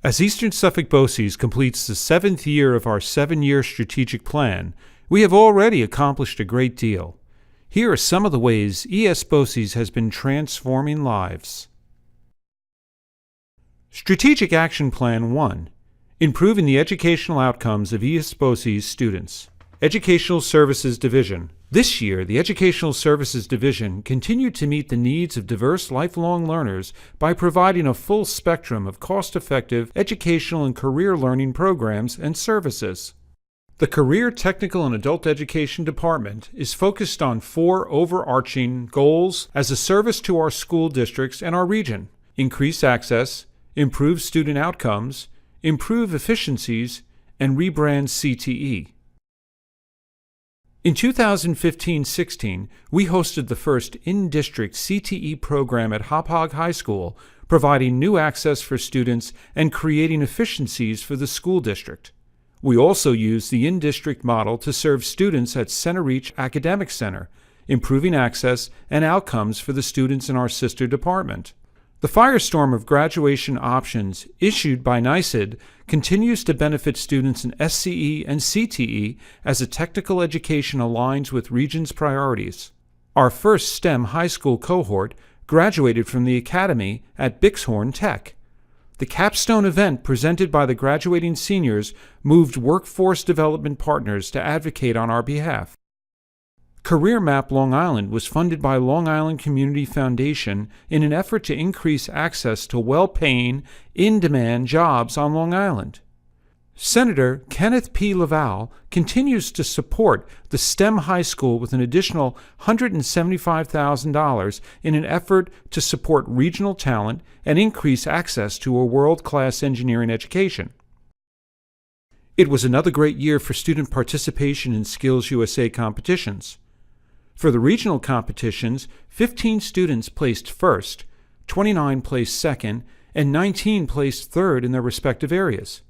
As Eastern Suffolk BOCES completes the 7th year of our 7-year strategic plan, we have already accomplished a great deal. Here are some of the ways ESBOCES has been transforming lives. Strategic Action Plan 1. Improving the educational outcomes of ESBOCES students. Educational Services Division. This year, the Educational Services Division continued to meet the needs of diverse lifelong learners by providing a full spectrum of cost-effective educational and career learning programs and services. The Career, Technical, and Adult Education Department is focused on 4 overarching goals as a service to our school districts and our region: increase access, improve student outcomes, improve efficiencies, and rebrand CTE. In 2015-16, we hosted the first in-district CTE program at Hauppauge High School, providing new access for students and creating efficiencies for the school district. We also used the in-district model to serve students at Center Reach Academic Center, improving access and outcomes for the students in our sister department. The firestorm of graduation options issued by NYSED continues to benefit students in SCE and CTE as a technical education aligns with region's priorities. Our first STEM high school cohort graduated from the academy at Bixhorn Tech. The capstone event presented by the graduating seniors moved workforce development partners to advocate on our behalf. Career Map Long Island was funded by Long Island Community Foundation in an effort to increase access to well-paying, in-demand jobs on Long Island. Senator Kenneth P. Laval continues to support the STEM High School with an additional $175,000 in an effort to support regional talent and increase access to a world-class engineering education. It was another great year for student participation in Skills USA competitions. For the regional competitions, 15 students placed first, 29 placed second, and 19 placed third in their respective areas.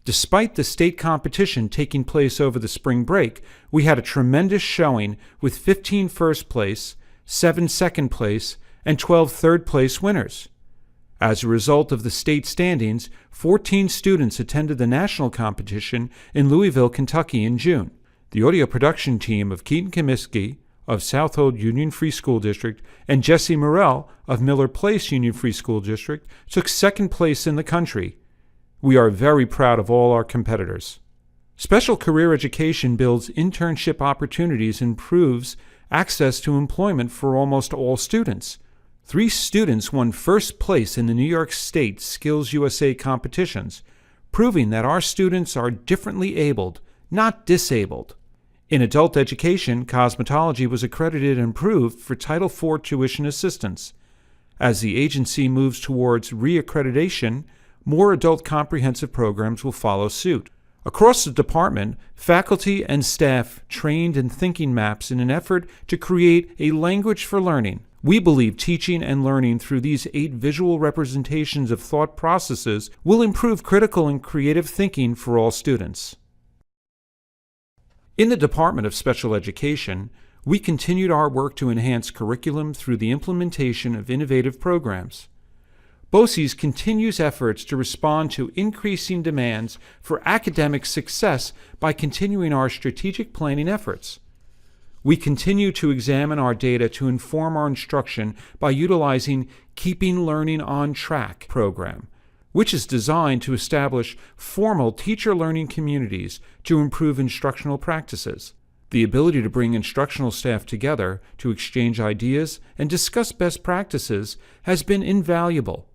Despite the state competition taking place over the spring break, we had a tremendous showing with 15 first place, 7 second place, and 12 third place winners. As a result of the state standings, 14 students attended the national competition in Louisville, Kentucky in June. The audio production team of Keaton Comiskey of Southold Union Free School District and Jesse Morrell of Miller Place Union Free School District took second place in the country. We are very proud of all our competitors. Special career education builds internship opportunities and improves access to employment for almost all students. 3 students won first place in the New York State Skills USA competitions, proving that our students are differently abled, not disabled. In adult education, cosmetology was accredited and approved for Title IV tuition assistance. As the agency moves towards reaccreditation, more adult comprehensive programs will follow suit. Across the department, faculty and staff trained in thinking maps in an effort to create a language for learning. We believe teaching and learning through these 8 visual representations of thought processes will improve critical and creative thinking for all students. In the Department of Special Education, we continued our work to enhance curriculum through the implementation of innovative programs. BOCES continues efforts to respond to increasing demands for academic success by continuing our strategic planning efforts. We continue to examine our data to inform our instruction by utilizing Keeping Learning on Track program, which is designed to establish formal teacher-learning communities to improve instructional practices. The ability to bring instructional staff together to exchange ideas and discuss best practices has been invaluable.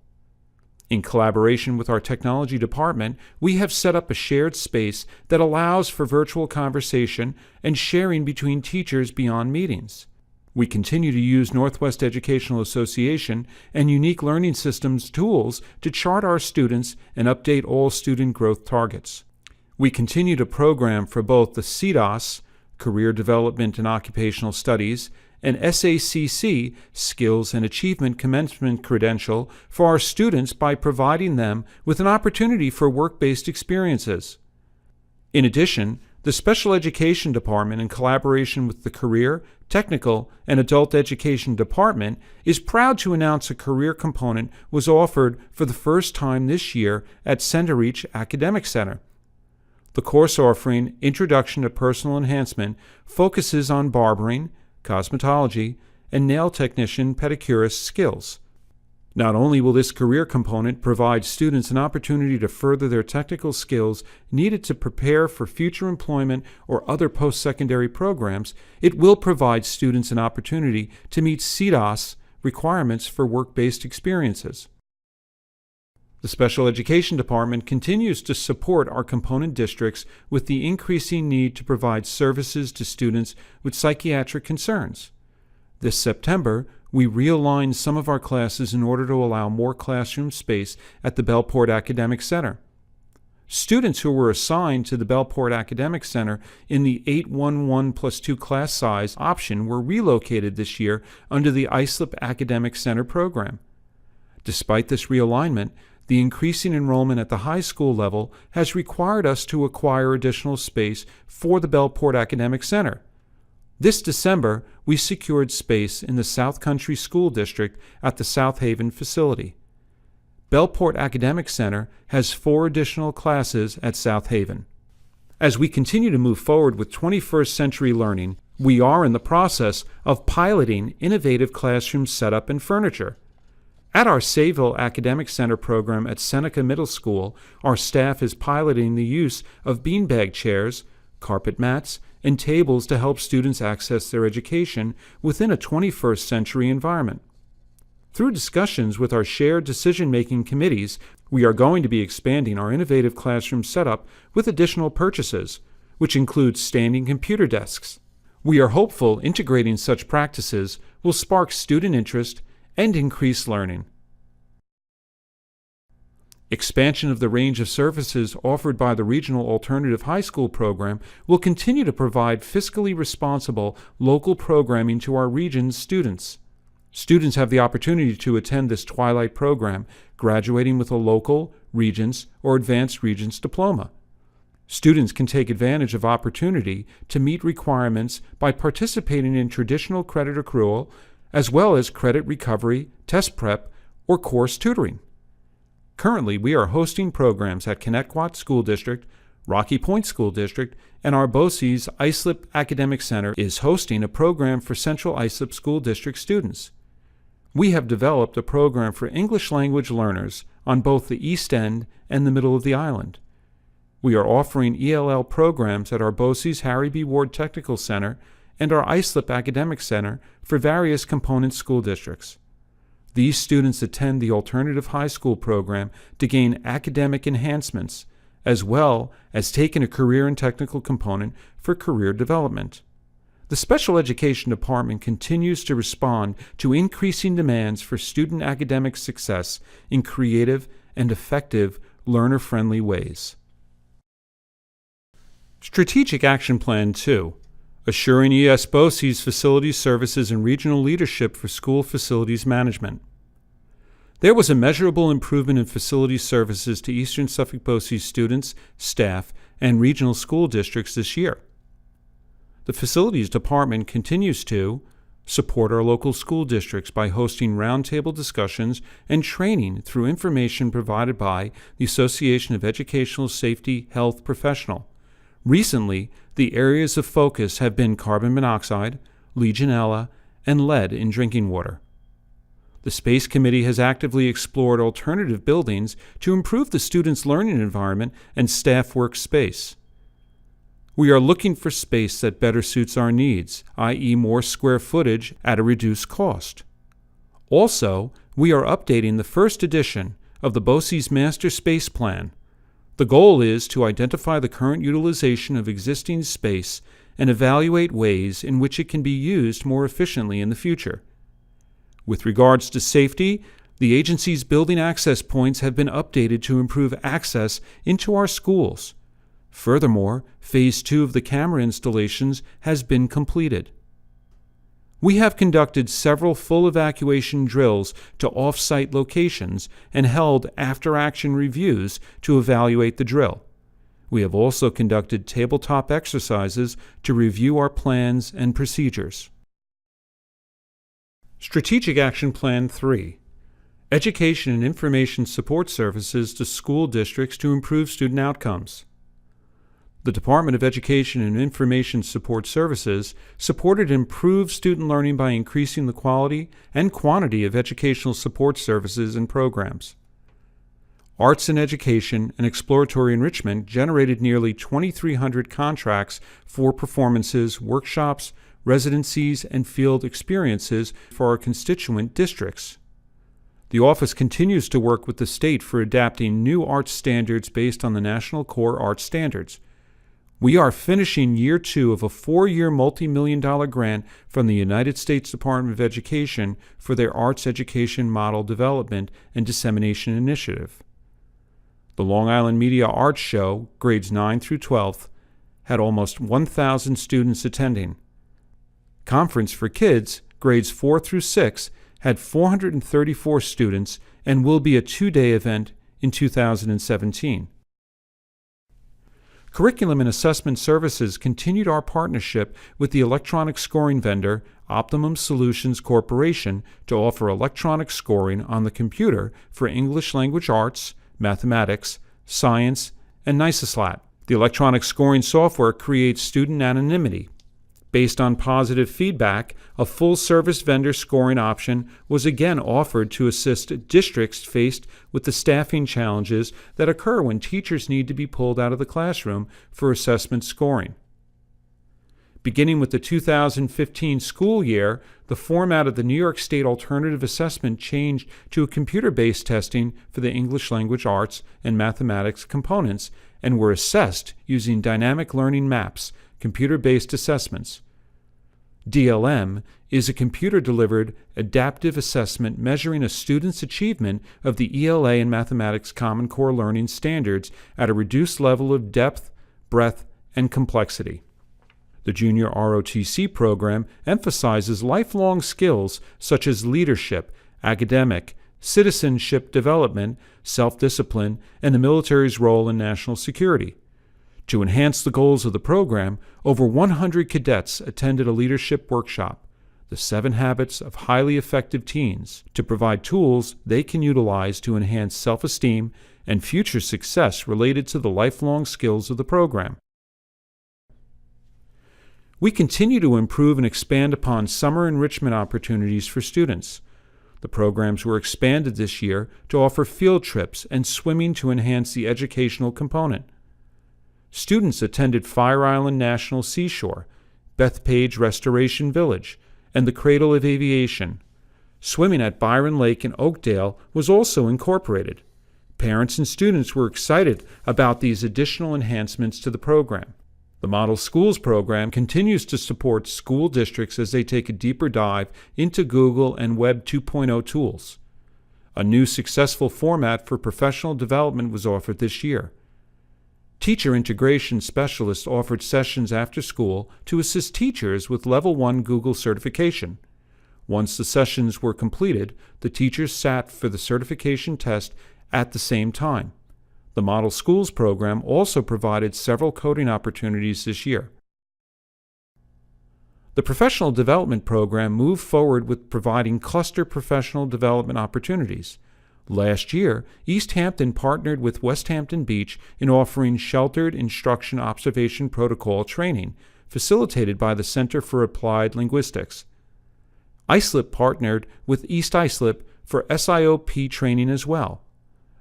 In collaboration with our technology department, we have set up a shared space that allows for virtual conversation and sharing between teachers beyond meetings. We continue to use Northwest Educational Association and Unique Learning Systems tools to chart our students and update all student growth targets. We continue to program for both the CDOS, Career Development and Occupational Studies, and SACC, Skills and Achievement Commencement Credential, for our students by providing them with an opportunity for work-based experiences. In addition, The Special Education Department, in collaboration with the Career, Technical, and Adult Education Department, is proud to announce a career component was offered for the first time this year at Strategie Academic Center. The course offering, Introduction to Personal Enhancement, focuses on barbering, cosmetology, and nail technician pedicurist skills. Not only will this career component provide students an opportunity to further their technical skills needed to prepare for future employment or other post-secondary programs, it will provide students an opportunity to meet CDOS requirements for work-based experiences. The Special Education Department continues to support our component districts with the increasing need to provide services to students with psychiatric concerns. This September, we realigned some of our classes in order to allow more classroom space at the Bellport Academic Center. Students who were assigned to the Bellport Academic Center in the 811+2 class size option were relocated this year under the Islip Academic Center program. Despite this realignment, the increasing enrollment at the high school level has required us to acquire additional space for the Bellport Academic Center. This December, we secured space in the South Country School District at the South Haven facility. Bellport Academic Center has 4 additional classes at South Haven. As we continue to move forward with 21st century learning, we are in the process of piloting innovative classroom setup and furniture. At our Sayville Academic Center program at Seneca Middle School, our staff is piloting the use of beanbag chairs, carpet mats, and tables to help students access their education within a 21st century environment. Through discussions with our shared decision-making committees, we are going to be expanding our innovative classroom setup with additional purchases, which includes standing computer desks. We are hopeful integrating such practices will spark student interest and increase learning. Expansion of the range of services offered by the Regional Alternative High School program will continue to provide fiscally responsible local programming to our region's students. Students have the opportunity to attend this Twilight program, graduating with a local, Regents, or Advanced Regents diploma. Students can take advantage of opportunity to meet requirements by participating in traditional credit accrual, as well as credit recovery, test prep, or course tutoring. Currently, we are hosting programs at Connecticut School District, Rocky Point School District, and our ESBOCES Islip Academic Center is hosting a program for Central Islip School District students. We have developed a program for English language learners on both the East End and the middle of the island. We are offering ELL programs at our ESBOCES Harry B. Ward Technical Center and our Islip Academic Center for various component school districts. These students attend the alternative high school program to gain academic enhancements, as well as taking a career and technical component for career development. The Special Education Department continues to respond to increasing demands for student academic success in creative and effective learner-friendly ways. Strategic Action Plan 2. Assuring ESBOCES facility services and regional leadership for school facilities management. There was a measurable improvement in facility services to Eastern Suffolk BOCES students, staff, and regional school districts this year. The Facilities Department continues to support our local school districts by hosting roundtable discussions and training through information provided by the Association of Educational Safety Health Professional. Recently, the areas of focus have been carbon monoxide, Legionella, and lead in drinking water. The Space Committee has actively explored alternative buildings to improve the students' learning environment and staff workspace. We are looking for space that better suits our needs, i.e. more square footage at a reduced cost. Also, we are updating the first edition of the BOCES Master Space Plan. The goal is to identify the current utilization of existing space and evaluate ways in which it can be used more efficiently in the future. With regards to safety, the agency's building access points have been updated to improve access into our schools. Furthermore, Phase 2 of the camera installations has been completed. We have conducted several full evacuation drills to off-site locations and held after-action reviews to evaluate the drill. We have also conducted tabletop exercises to review our plans and procedures. Strategic Action Plan 3. Education and Information Support Services to School Districts to Improve Student Outcomes. The Department of Education and Information Support Services supported improved student learning by increasing the quality and quantity of educational support services and programs. Arts in Education and Exploratory Enrichment generated nearly 2,300 contracts for performances, workshops, residencies, and field experiences for our constituent districts. The office continues to work with the state for adapting new arts standards based on the National Core Arts Standards. We are finishing year 2 of a 4-year multi-million-dollar grant from the United States Department of Education for their Arts Education Model Development and Dissemination Initiative. The Long Island Media Arts Show, grades 9 through 12th, had almost 1,000 students attending. Conference for Kids, grades 4 through 6, had 434 students and will be a 2-day event in 2017. Curriculum and Assessment Services continued our partnership with the electronic scoring vendor Optimum Solutions Corporation to offer electronic scoring on the computer for English language arts, mathematics, science, and NYSESLAT. The electronic scoring software creates student anonymity. Based on positive feedback, a full-service vendor scoring option was again offered to assist districts faced with the staffing challenges that occur when teachers need to be pulled out of the classroom for assessment scoring. Beginning with the 2015 school year, the format of the New York State Alternative Assessment changed to a computer-based testing for the English language arts and mathematics components and were assessed using dynamic learning maps, computer-based assessments. DLM is a computer-delivered adaptive assessment measuring a student's achievement of the ELA and Mathematics Common Core learning standards at a reduced level of depth, breadth, and complexity. The Junior ROTC program emphasizes lifelong skills such as leadership, academic, citizenship development, self-discipline, and the military's role in national security. To enhance the goals of the program, over 100 cadets attended a leadership workshop, The 7 Habits of Highly Effective Teens, to provide tools they can utilize to enhance self-esteem and future success related to the lifelong skills of the program. We continue to improve and expand upon summer enrichment opportunities for students. The programs were expanded this year to offer field trips and swimming to enhance the educational component. Students attended Fire Island National Seashore, Bethpage Restoration Village, and the Cradle of Aviation. Swimming at Byron Lake in Oakdale was also incorporated. Parents and students were excited about these additional enhancements to the program. The Model Schools program continues to support school districts as they take a deeper dive into Google and Web 2.0 tools. A new successful format for professional development was offered this year. Teacher integration specialists offered sessions after school to assist teachers with Level 1 Google certification. Once the sessions were completed, the teachers sat for the certification test at the same time. The Model Schools program also provided several coding opportunities this year. The Professional Development Program moved forward with providing cluster professional development opportunities. Last year, East Hampton partnered with West Hampton Beach in offering Sheltered Instruction Observation Protocol training, facilitated by the Center for Applied Linguistics. Islip partnered with East Islip for SIOP training as well.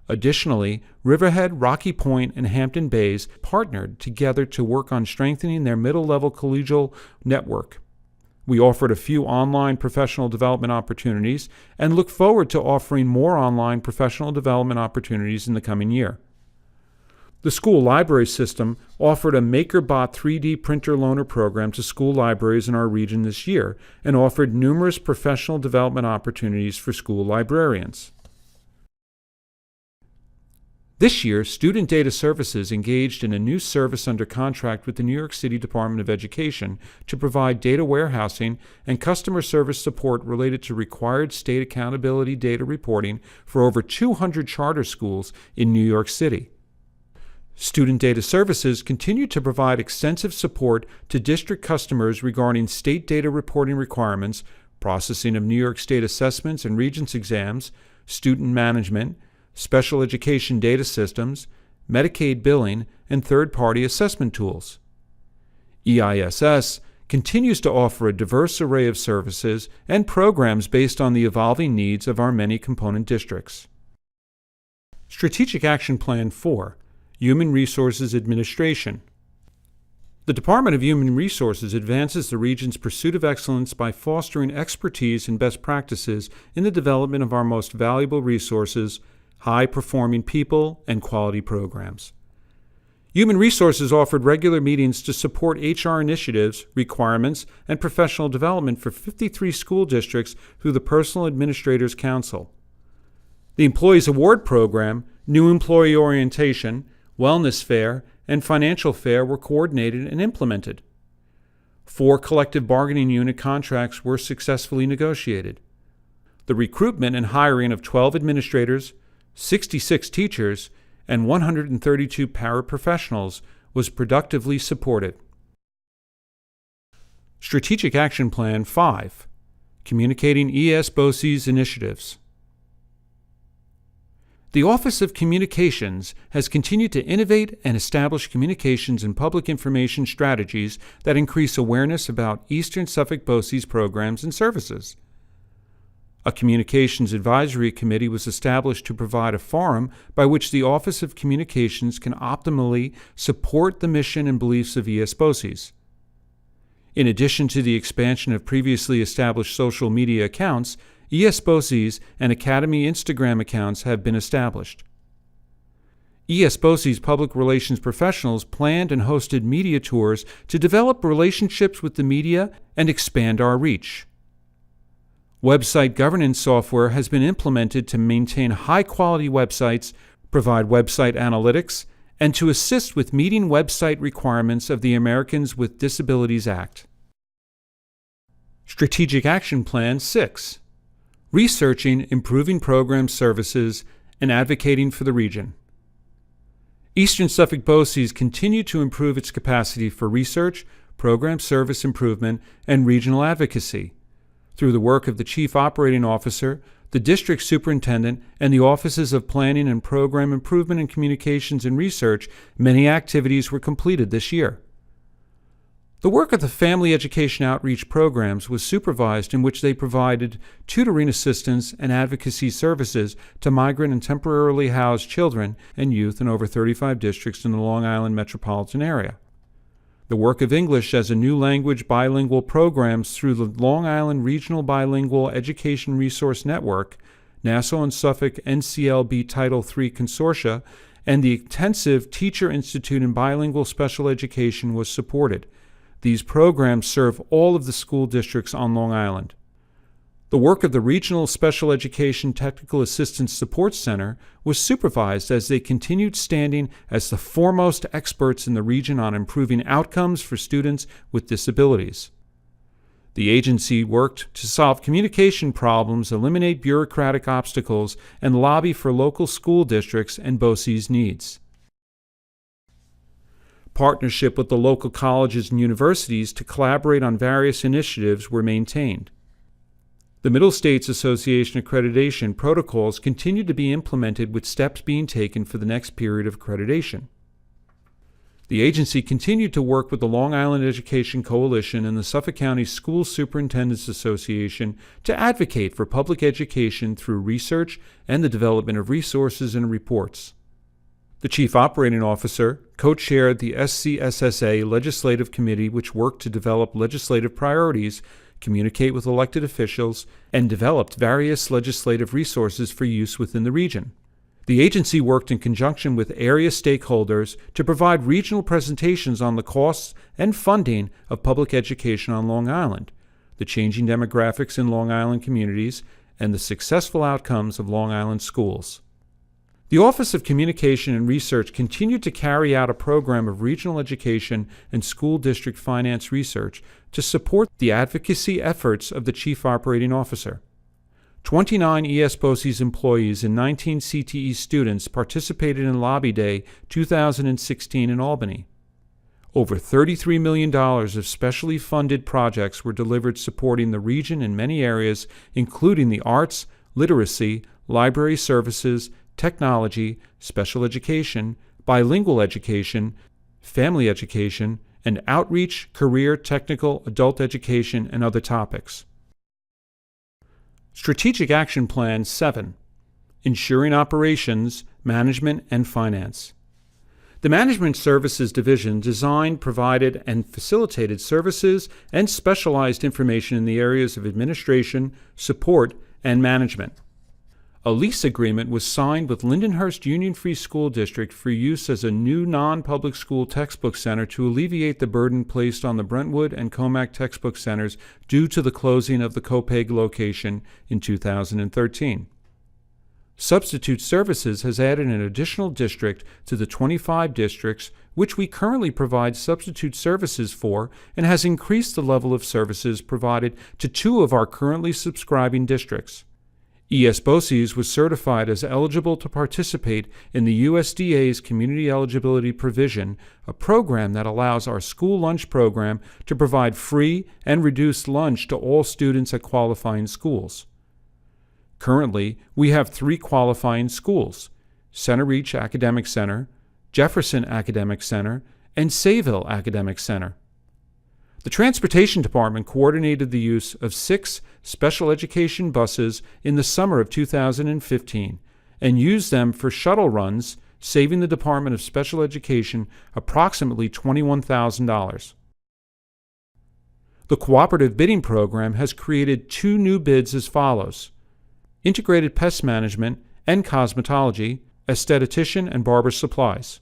Additionally, Riverhead, Rocky Point, and Hampton Bays partnered together to work on strengthening their middle-level collegial network. We offered a few online professional development opportunities and look forward to offering more online professional development opportunities in the coming year. The school library system offered a MakerBot 3D printer loaner program to school libraries in our region this year and offered numerous professional development opportunities for school librarians. This year, Student Data Services engaged in a new service under contract with the New York City Department of Education to provide data warehousing and customer service support related to required state accountability data reporting for over 200 charter schools in New York City. Student Data Services continue to provide extensive support to district customers regarding state data reporting requirements, processing of New York State assessments and Regents exams, student management, special education data systems, Medicaid billing, and third-party assessment tools. EISS continues to offer a diverse array of services and programs based on the evolving needs of our many component districts. Strategic Action Plan 4, Human Resources Administration. The Department of Human Resources advances the region's pursuit of excellence by fostering expertise and best practices in the development of our most valuable resources, high-performing people, and quality programs. Human Resources offered regular meetings to support HR initiatives, requirements, and professional development for 53 school districts through the Personal Administrators Council. The Employees Award Program, New Employee Orientation, Wellness Fair, and Financial Fair were coordinated and implemented. 4 collective bargaining unit contracts were successfully negotiated. The recruitment and hiring of 12 administrators, 66 teachers, and 132 paraprofessionals was productively supported. Strategic Action Plan 5, Communicating ESBOCES Initiatives. The Office of Communications has continued to innovate and establish communications and public information strategies that increase awareness about Eastern Suffolk BOCES programs and services. A Communications Advisory Committee was established to provide a forum by which the Office of Communications can optimally support the mission and beliefs of ESBOCES. In addition to the expansion of previously established social media accounts, ESBOCES and Academy Instagram accounts have been established. ESBOCES public relations professionals planned and hosted media tours to develop relationships with the media and expand our reach. Website governance software has been implemented to maintain high-quality websites, provide website analytics, and to assist with meeting website requirements of the Americans with Disabilities Act. Strategic Action Plan 6, Researching Improving Program Services and Advocating for the Region. Eastern Suffolk BOCES continue to improve its capacity for research, program service improvement, and regional advocacy. Through the work of the Chief Operating Officer, the District Superintendent, and the Offices of Planning and Program Improvement and Communications and Research, many activities were completed this year. The work of the Family Education Outreach Programs was supervised, in which they provided tutoring assistance and advocacy services to migrant and temporarily housed children and youth in over 35 districts in the Long Island metropolitan area. The work of English as a new language bilingual programs through the Long Island Regional Bilingual Education Resource Network, Nassau and Suffolk NCLB Title III Consortia, and the Intensive Teacher Institute in Bilingual Special Education was supported. These programs serve all of the school districts on Long Island. The work of the Regional Special Education Technical Assistance Support Center was supervised as they continued standing as the foremost experts in the region on improving outcomes for students with disabilities. The agency worked to solve communication problems, eliminate bureaucratic obstacles, and lobby for local school districts and BOCES needs. Partnership with the local colleges and universities to collaborate on various initiatives were maintained. The Middle States Association accreditation protocols continue to be implemented, with steps being taken for the next period of accreditation. The agency continued to work with the Long Island Education Coalition and the Suffolk County School Superintendents Association to advocate for public education through research and the development of resources and reports. The Chief Operating Officer co-chaired the SCSSA Legislative Committee, which worked to develop legislative priorities, communicate with elected officials, and developed various legislative resources for use within the region. The agency worked in conjunction with area stakeholders to provide regional presentations on the costs and funding of public education on Long Island, the changing demographics in Long Island communities, and the successful outcomes of Long Island schools. The Office of Communication and Research continued to carry out a program of regional education and school district finance research to support the advocacy efforts of the Chief Operating Officer. 29 ESBOCES employees and 19 CTE students participated in Lobby Day 2016 in Albany. Over $33 million of specially funded projects were delivered supporting the region in many areas, including the arts, literacy, library services, technology, special education, bilingual education, family education, and outreach, career, technical, adult education, and other topics. Strategic Action Plan 7. Ensuring Operations, Management, and Finance. The Management Services Division designed, provided, and facilitated services and specialized information in the areas of administration, support, and management. A lease agreement was signed with Lindenhurst Union Free School District for use as a new non-public school textbook center to alleviate the burden placed on the Brentwood and Comac textbook centers due to the closing of the Copeg location in 2013. Substitute Services has added an additional district to the 25 districts which we currently provide substitute services for, and has increased the level of services provided to 2 of our currently subscribing districts. ESBOCES was certified as eligible to participate in the USDA's Community Eligibility Provision, a program that allows our school lunch program to provide free and reduced lunch to all students at qualifying schools. Currently, we have 3 qualifying schools: Center Reach Academic Center, Jefferson Academic Center, and Sayville Academic Center. The Transportation Department coordinated the use of 6 special education buses in the summer of 2015 and used them for shuttle runs, saving the Department of Special Education approximately $21,000. The Cooperative Bidding Program has created 2 new bids as follows: Integrated Pest Management and Cosmetology, Esthetician and Barber Supplies.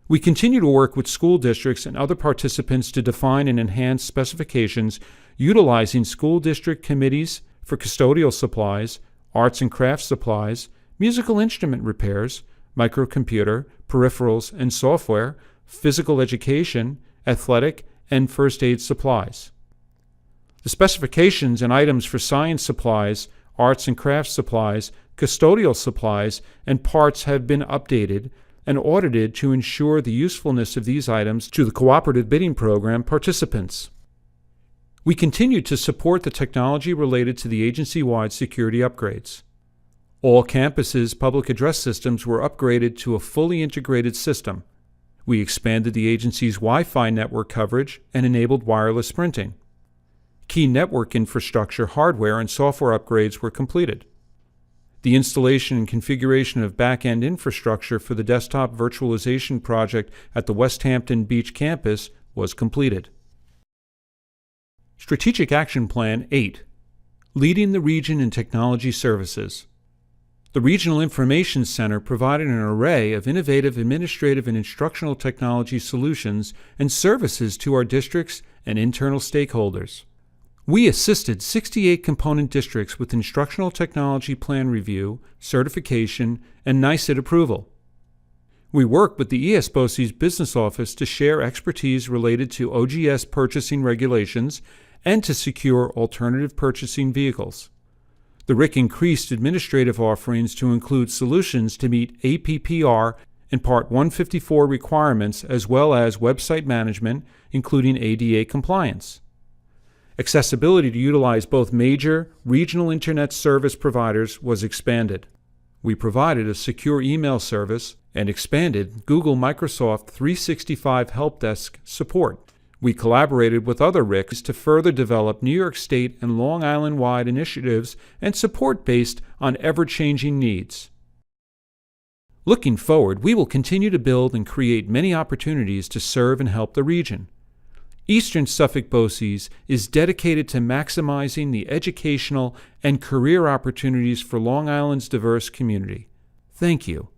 We continue to work with school districts and other participants to define and enhance specifications utilizing school district committees for custodial supplies, arts and crafts supplies, musical instrument repairs, microcomputer, peripherals and software, physical education, athletic, and first aid supplies. The specifications and items for science supplies, arts and crafts supplies, custodial supplies, and parts have been updated and audited to ensure the usefulness of these items to the Cooperative Bidding Program participants. We continue to support the technology related to the agency-wide security upgrades. All campuses' public address systems were upgraded to a fully integrated system. We expanded the agency's Wi-Fi network coverage and enabled wireless printing. Key network infrastructure, hardware, and software upgrades were completed. The installation and configuration of back-end infrastructure for the desktop virtualization project at the West Hampton Beach campus was completed. Strategic Action Plan 8. Leading the Region in Technology Services. The Regional Information Center provided an array of innovative administrative and instructional technology solutions and services to our districts and internal stakeholders. We assisted 68 component districts with instructional technology plan review, certification, and NICET approval. We work with the ESBOCES Business Office to share expertise related to OGS purchasing regulations and to secure alternative purchasing vehicles. The RIC increased administrative offerings to include solutions to meet APPR and Part 154 requirements, as well as website management, including ADA compliance. Accessibility to utilize both major regional internet service providers was expanded. We provided a secure email service and expanded Google Microsoft 365 Help Desk support. We collaborated with other RICs to further develop New York State and Long Island-wide initiatives and support based on ever-changing needs. Looking forward, we will continue to build and create many opportunities to serve and help the region. Eastern Suffolk BOCES is dedicated to maximizing the educational and career opportunities for Long Island's diverse community. Thank you.